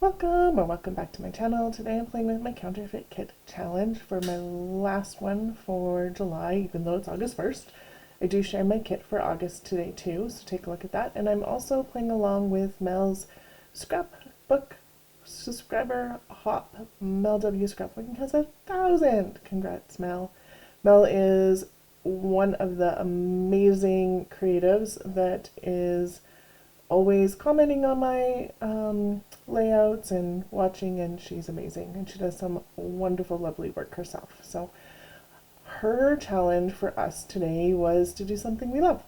Welcome or welcome back to my channel. Today I'm playing with my counterfeit kit challenge for my last one for July, even though it's August 1st. I do share my kit for August today too, so take a look at that. And I'm also playing along with Mel's scrapbook subscriber hop. Mel W scrapbooking has 1,000. Congrats, Mel. Mel is one of the amazing creatives that is always commenting on my layouts and watching, and she's amazing, and she does some wonderful, lovely work herself. So her challenge for us today was to do something we love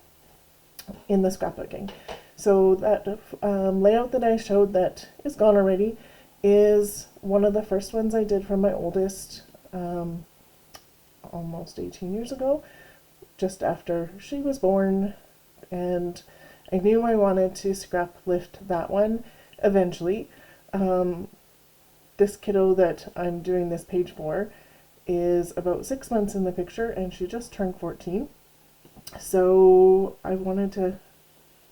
in the scrapbooking. So that layout that I showed that is gone already is one of the first ones I did for my oldest almost 18 years ago, just after she was born, and I knew I wanted to scrap lift that one eventually. This kiddo that I'm doing this page for is about 6 months in the picture, and she just turned 14. So I wanted to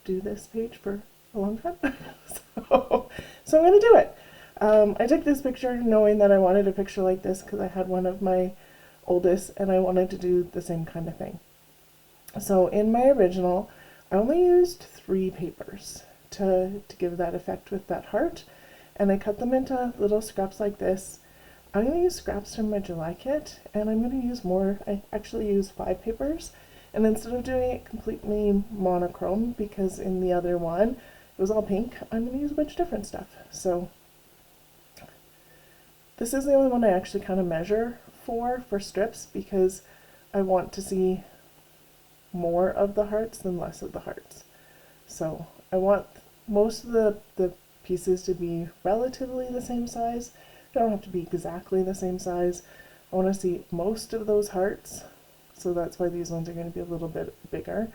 do this page for a long time. so I'm going to do it. I took this picture knowing that I wanted a picture like this because I had one of my oldest and I wanted to do the same kind of thing. So in my original, I only used 3 papers to give that effect with that heart, and I cut them into little scraps like this. I'm going to use scraps from my July kit, and I'm going to use more. I actually used 5 papers, and instead of doing it completely monochrome, because in the other one it was all pink, I'm going to use a bunch of different stuff. So this is the only one I actually kind of measure for strips, because I want to see more of the hearts than less of the hearts. So I want most of the pieces to be relatively the same size. They don't have to be exactly the same size. I want to see most of those hearts, so that's why these ones are going to be a little bit bigger,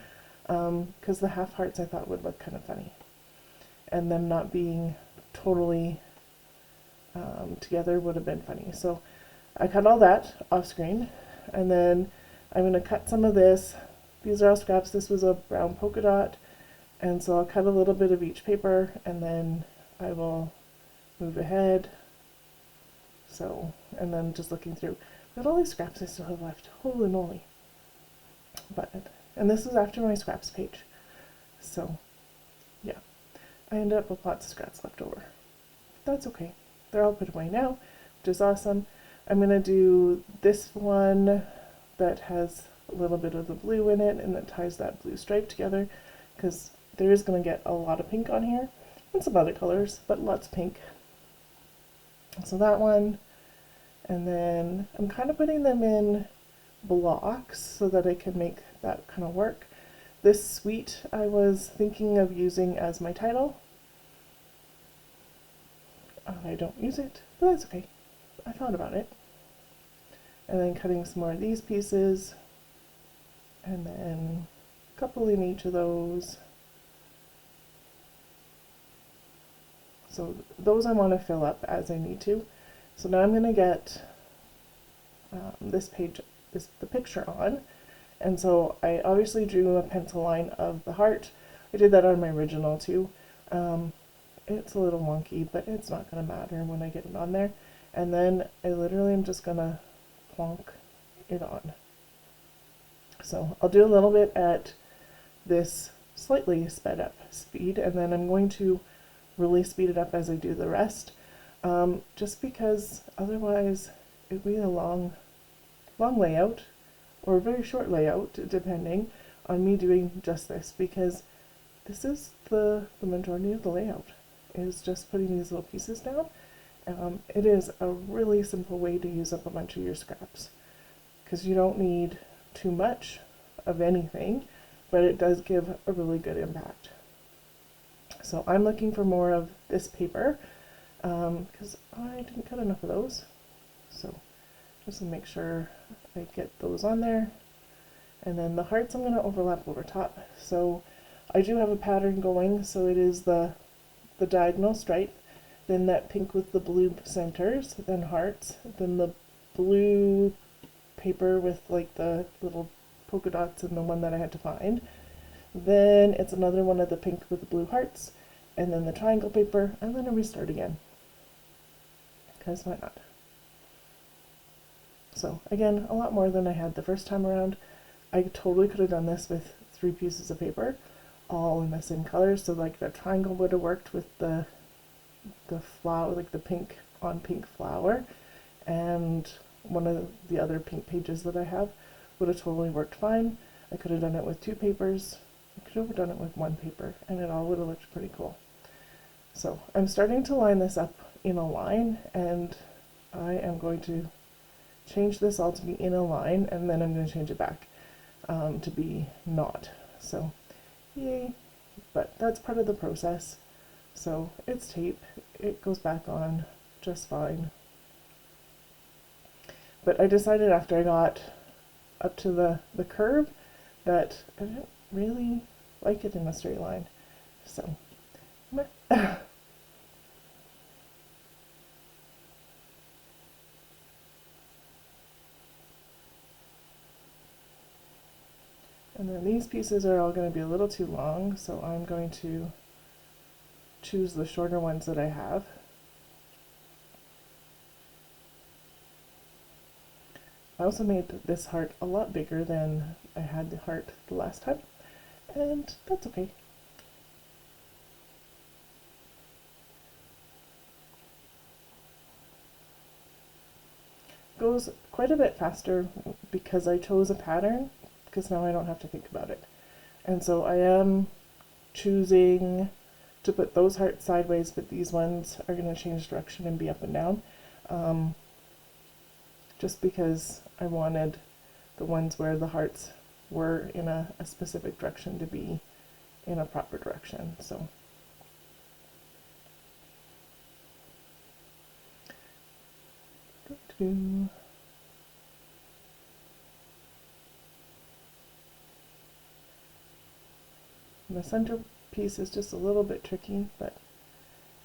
because the half hearts I thought would look kind of funny, and them not being totally together would have been funny. So I cut all that off screen, and then I'm going to cut some of this. These are all scraps. This was a brown polka dot, and so I'll cut a little bit of each paper, and then I will move ahead. So, and then just looking through, look at all these scraps I still have left. Holy moly. And this is after my scraps page. So, yeah, I ended up with lots of scraps left over. That's okay. They're all put away now, which is awesome. I'm going to do this one that has a little bit of the blue in it, and that ties that blue stripe together, because there is going to get a lot of pink on here and some other colors, but lots of pink. So that one, and then I'm kind of putting them in blocks so that I can make that kind of work. This sweet I was thinking of using as my title. I don't use it, but that's okay. I thought about it. And then cutting some more of these pieces, and then a couple in each of those. So those I want to fill up as I need to. So now I'm going to get this page, the picture on, and so I obviously drew a pencil line of the heart. I did that on my original too. It's a little wonky, but it's not going to matter when I get it on there. And then I literally am just going to plonk it on. So I'll do a little bit at this slightly sped up speed, and then I'm going to really speed it up as I do the rest, just because otherwise it would be a long layout, or a very short layout, depending on me doing just this, because this is the majority of the layout, is just putting these little pieces down. It is a really simple way to use up a bunch of your scraps, because you don't need too much of anything, but it does give a really good impact. So I'm looking for more of this paper, because I didn't cut enough of those. So just to make sure I get those on there. And then the hearts I'm going to overlap over top. So I do have a pattern going, so it is the diagonal stripe, then that pink with the blue centers, then hearts, then the blue paper with like the little polka dots and the one that I had to find. Then it's another one of the pink with the blue hearts, and then the triangle paper, and then I restart again. because why not? So again, a lot more than I had the first time around. I totally could have done this with 3 pieces of paper, all in the same color, so like the triangle would have worked with the flower, like the pink on pink flower, and one of the other pink pages that I have would have totally worked fine. I could have done it with 2 papers, I could have done it with 1 paper, and it all would have looked pretty cool. So I'm starting to line this up in a line, and I am going to change this all to be in a line, and then I'm going to change it back to be not. So yay, but that's part of the process. So it's tape, it goes back on just fine. But I decided after I got up to the curve that I didn't really like it in a straight line. So and then these pieces are all going to be a little too long, so I'm going to choose the shorter ones that I have. I also made this heart a lot bigger than I had the heart the last time, and that's okay. Goes quite a bit faster because I chose a pattern, because now I don't have to think about it. And so I am choosing to put those hearts sideways, but these ones are going to change direction and be up and down. Just because I wanted the ones where the hearts were in a specific direction to be in a proper direction. So the center piece is just a little bit tricky, but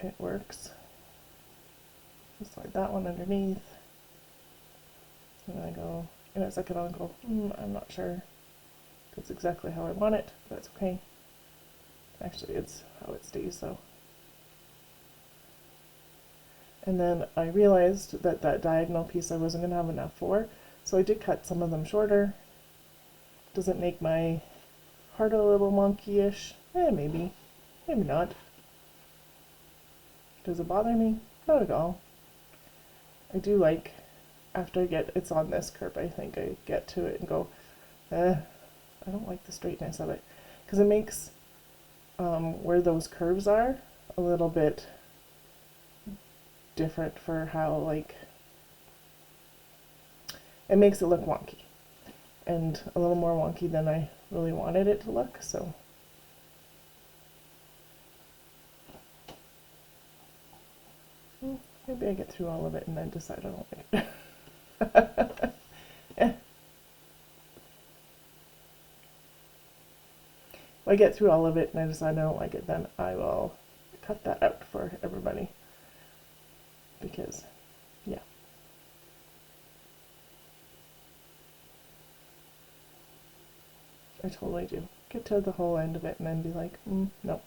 it works. Just slide that one underneath. And I go, in a second I'll go, I'm not sure that's exactly how I want it, but it's okay. Actually, it's how it stays though. And then I realized that that diagonal piece I wasn't going to have enough for, so I did cut some of them shorter. Does it make my heart a little wonky-ish? Maybe. Maybe not. Does it bother me? Not at all. I do like, after I get, it's on this curve, I think I get to it and go, I don't like the straightness of it. Because it makes where those curves are a little bit different for how, like, it makes it look wonky. And a little more wonky than I really wanted it to look, so. Maybe I get through all of it and then decide I don't like it. If I get through all of it and I decide I don't like it, then I will cut that out for everybody. Because, yeah. I totally do. Get to the whole end of it and then be like, no.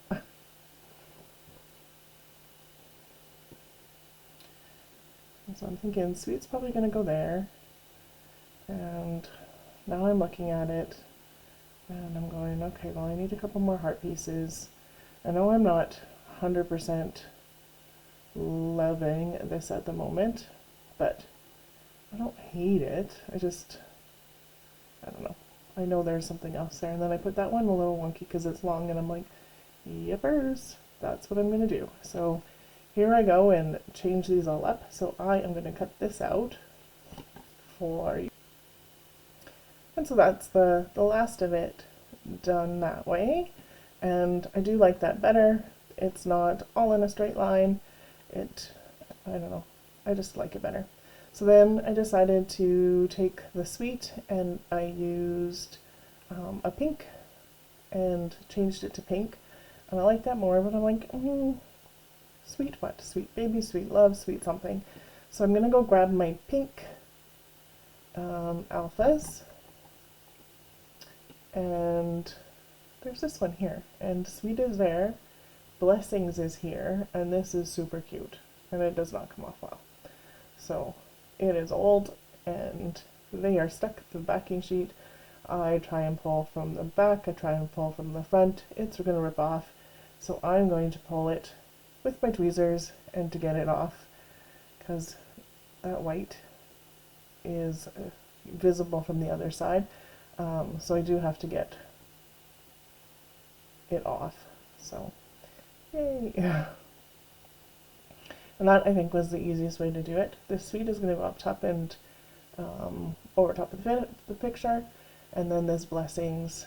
So I'm thinking sweet's probably going to go there. And now I'm looking at it and I'm going, okay, well I need a couple more heart pieces. I know I'm not 100% loving this at the moment, but I don't hate it. I don't know. I know there's something else there. And then I put that one a little wonky because it's long and I'm like, yippers, that's what I'm going to do. So here I go and change these all up. So I am going to cut this out for you. And so that's the last of it done that way. And I do like that better. It's not all in a straight line. I don't know, I just like it better. So then I decided to take the sweet and I used a pink and changed it to pink. And I like that more, but I'm like, sweet what? Sweet baby, sweet love, sweet something. So I'm going to go grab my pink alphas. And there's this one here. And sweet is there. Blessings is here. And this is super cute. And it does not come off well. So it is old and they are stuck to the backing sheet. I try and pull from the back, I try and pull from the front, it's going to rip off. So I'm going to pull it with my tweezers and to get it off, because that white is visible from the other side. So I do have to get it off. So, yay! And that, I think, was the easiest way to do it. This sweet is going to go up top and over top of the picture, and then this blessings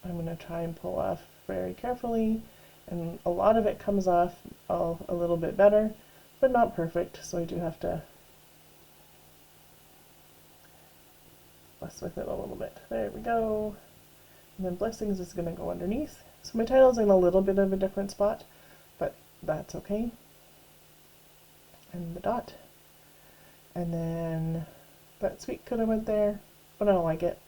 I'm going to try and pull off very carefully, and a lot of it comes off a little bit better, but not perfect, so I do have to mess with it a little bit. There we go. And then blessings is going to go underneath. So my title's in a little bit of a different spot, but that's okay. And the dot. And then that sweet could have went there, but I don't like it.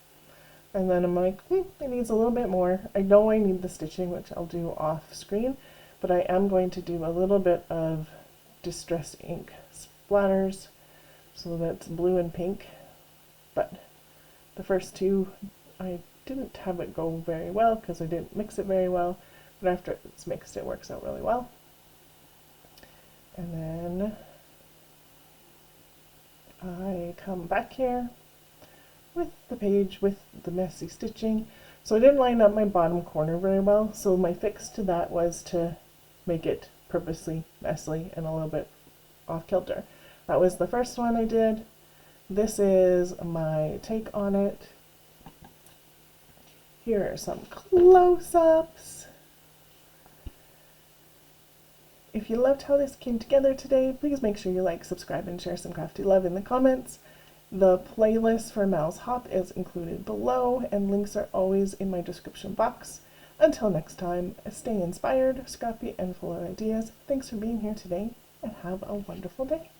And then I'm like, it needs a little bit more. I know I need the stitching, which I'll do off screen, but I am going to do a little bit of distress ink splatters, so that's blue and pink. But the first two, I didn't have it go very well because I didn't mix it very well, but after it's mixed, it works out really well. And then I come back here with the page with the messy stitching. So I didn't line up my bottom corner very well, so my fix to that was to make it purposely messy and a little bit off kilter. That was the first one I did. This is my take on it. Here are some close-ups. If you loved how this came together today, please make sure you like, subscribe, and share some crafty love in the comments. The playlist for Mal's Hop is included below, and links are always in my description box. Until next time, stay inspired, scrappy, and full of ideas. Thanks for being here today, and have a wonderful day.